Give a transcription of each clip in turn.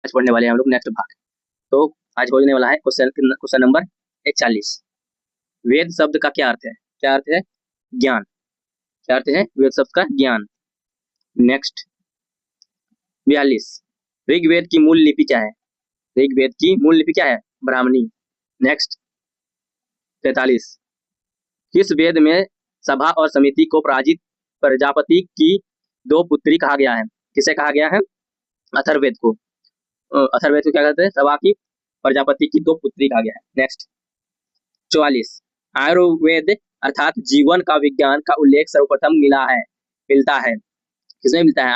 आज पढ़ने वाले हैं हम लोग नेक्स्ट भाग। तो आज होने वाला है क्वेश्चन नंबर 41। वेद शब्द का क्या अर्थ है? क्या अर्थ है? ज्ञान। क्या अर्थ है वेद शब्द का? ज्ञान। नेक्स्ट 42। ऋग्वेद की मूल लिपि क्या है? ऋग्वेद की मूल लिपि क्या है? ब्राह्मणी। नेक्स्ट 43। किस वेद में सभा और समिति को पराजित प्रजापति की दो पुत्री कहा गया है? किसे कहा गया है? अथर्ववेद को। अथर्ववेद को क्या कहते हैं? सभा की प्रजापति की दो पुत्री कहा गया है। नेक्स्ट 44। आयुर्वेद अर्थात जीवन का विज्ञान का उल्लेख सर्वप्रथम मिलता है किसमें मिलता है?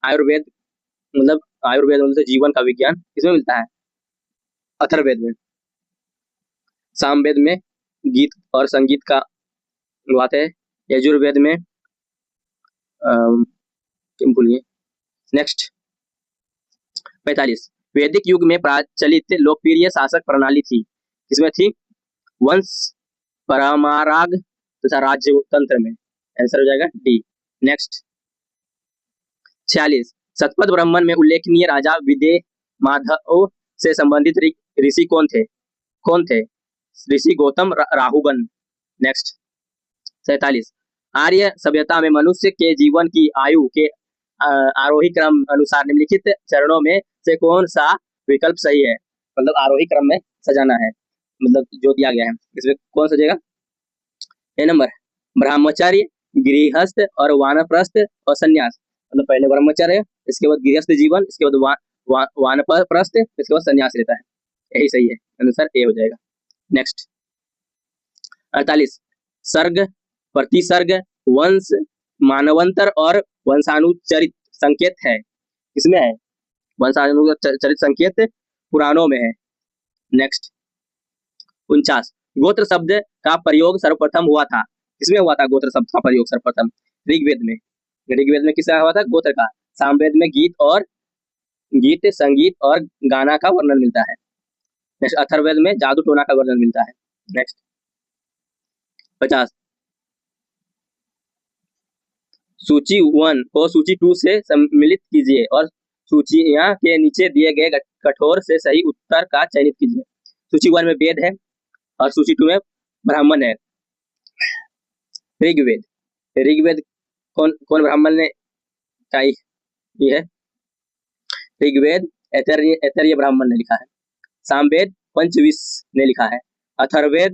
आयुर्वेद मतलब जीवन का विज्ञान किसमें मिलता है? अथर्ववेद में। सामवेद में गीत और संगीत का बात है। यजुर्वेद में भूलिए। नेक्स्ट 45। वैदिक युग में प्रचलित लोकप्रिय शासक प्रणाली थी, किसमें थी? वंश परमाराग तथा राज्य तंत्र में। आंसर हो जाएगा डी। नेक्स्ट 46। शतपथ ब्राह्मण में उल्लेखनीय राजा विदेह माधव से संबंधित ऋषि कौन थे? ऋषि गौतम राहुगण। नेक्स्ट 47। आर्य सभ्यता में मनुष्य के जीवन की आयु के आरोही क्रम अनुसार निम्नलिखित चरणों में से कौन सा विकल्प सही है? मतलब आरोही क्रम में सजाना है, मतलब जो दिया गया है इसमें कौन सजेगा? ए नंबर ब्रह्मचर्य, गृहस्थ और वानप्रस्थ और संन्यास। मतलब पहले ब्रह्मचर्य, इसके बाद गृहस्थ जीवन, इसके बाद वानप्रस्थ, इसके बाद संन्यास रहता है। यही सही है, आंसर ए हो जाएगा। नेक्स्ट 48। सर्ग, प्रतिसर्ग, वंश, मानवंतर और वंशानुचरित संकेत है, किसमें है? वंशानुचरित संकेत पुराणों में है। नेक्स्ट 49। गोत्र शब्द का प्रयोग सर्वप्रथम हुआ था, किसमें हुआ था? गोत्र शब्द का प्रयोग सर्वप्रथम ऋग्वेद में। ऋग्वेद में किसका हुआ था? गोत्र का। सामवेद में गीत संगीत और गाना का वर्णन मिलता है। नेक्स्ट अथर्ववेद में जादू टोना का वर्णन मिलता है। नेक्स्ट 50। सूची 1 को सूची 2 से सम्मिलित कीजिए और सूचियां के नीचे दिए गए कठोर से सही उत्तर का चयनित कीजिए। सूची 1 में वेद है और सूची 2 में ब्राह्मण है। ऋग्वेद कौन ब्राह्मण ने की है? ऋग्वेद ऐतरेय ब्राह्मण ने लिखा है। सामवेद पंचविश ने लिखा है। अथर्ववेद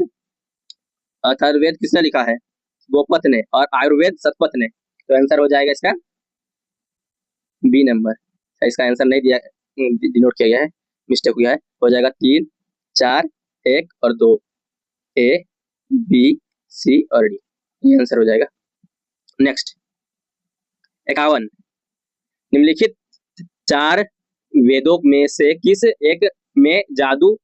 किसने लिखा है? गोपत ने। और आयुर्वेद शतपथ ने। तो आंसर हो जाएगा इसका बी नंबर। इसका आंसर नहीं दिया, डिनोट किया गया है, मिस्टेक हुआ है। हो जाएगा 3, 4, 1 और 2, ए, बी, सी और डी। ये आंसर हो जाएगा। नेक्स्ट 51। निम्नलिखित 4 वेदों में से किस एक में जादू,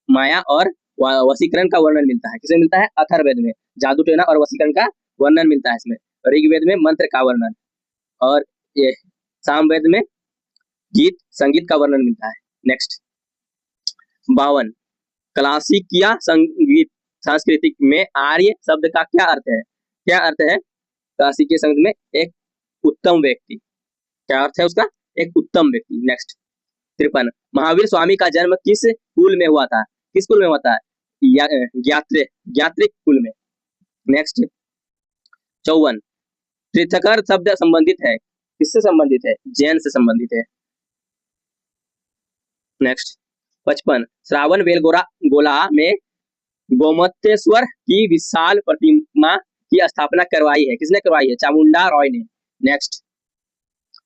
माया और वशीकरण का वर्णन मिलता है? किसमें मिलता है? अथर्ववेद में जादू टोना और वशीकरण का वर्णन मिलता है। इसमें ऋग्वेद में मंत्र का वर्णन और ये सामवेद में गीत संगीत का वर्णन मिलता है। नेक्स्ट 52। क्लासिकिया संगीत सांस्कृतिक में आर्य शब्द का क्या अर्थ है? क्या अर्थ है क्लासिकीय संगीत में? एक उत्तम व्यक्ति। क्या अर्थ है उसका? एक उत्तम व्यक्ति। नेक्स्ट 53। महावीर स्वामी का जन्म किस कुल में हुआ था? किस कुल में हुआ था? ज्ञात्रिक कुल में। नेक्स्ट 54। तीर्थकर शब्द संबंधित है, किससे संबंधित है? जैन से संबंधित है। नेक्स्ट 55। श्रावण बेलगोला में गोमतेश्वर की विशाल प्रतिमा की स्थापना करवाई है, किसने करवाई है? चामुंडा रॉय ने। नेक्स्ट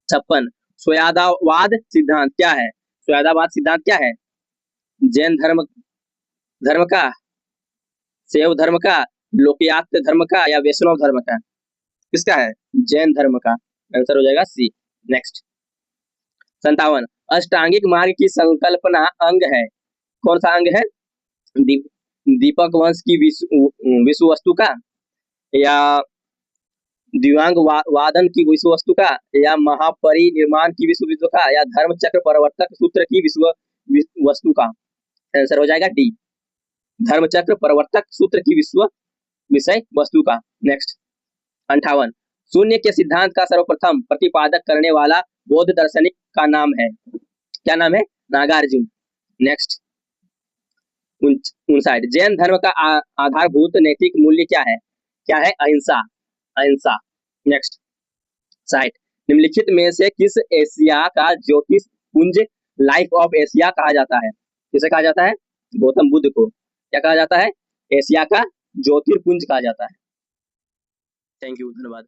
56। स्वयादावाद सिद्धांत क्या है? स्वयादावाद सिद्धांत क्या है? जैन धर्म का, शैव धर्म का, लोकयात धर्म का या वैष्णव धर्म का? किसका है? जैन धर्म का। आंसर हो जाएगा सी। नेक्स्ट 57। अष्टांगिक मार्ग की संकल्पना अंग है, कौन सा अंग है? दीपक वंश की विश्व वस्तु का, या दिव्यांग वादन की विश्व वस्तु का, या महापरिनिर्माण की विश्व वस्तु का, या धर्म चक्र प्रवर्तक सूत्र की विश्व वस्तु का? आंसर हो जाएगा डी, धर्म चक्र प्रवर्तक सूत्र की विषय वस्तु का। नेक्स्ट 58। शून्य के सिद्धांत का सर्वप्रथम प्रतिपादक करने वाला बौद्ध दार्शनिक का नाम है, क्या नाम है? नागार्जुन। नेक्स्ट 59 जैन धर्म का आधारभूत नैतिक मूल्य क्या है? क्या है? अहिंसा। अहिंसा। नेक्स्ट 60 निम्नलिखित में से किस एशिया का ज्योतिष पुंज लाइफ ऑफ एशिया कहा जाता है? किसे कहा जाता है? गौतम बुद्ध को क्या कहा जाता है? एशिया का ज्योतिर्पुंज कहा जाता है। थैंक यू, धन्यवाद।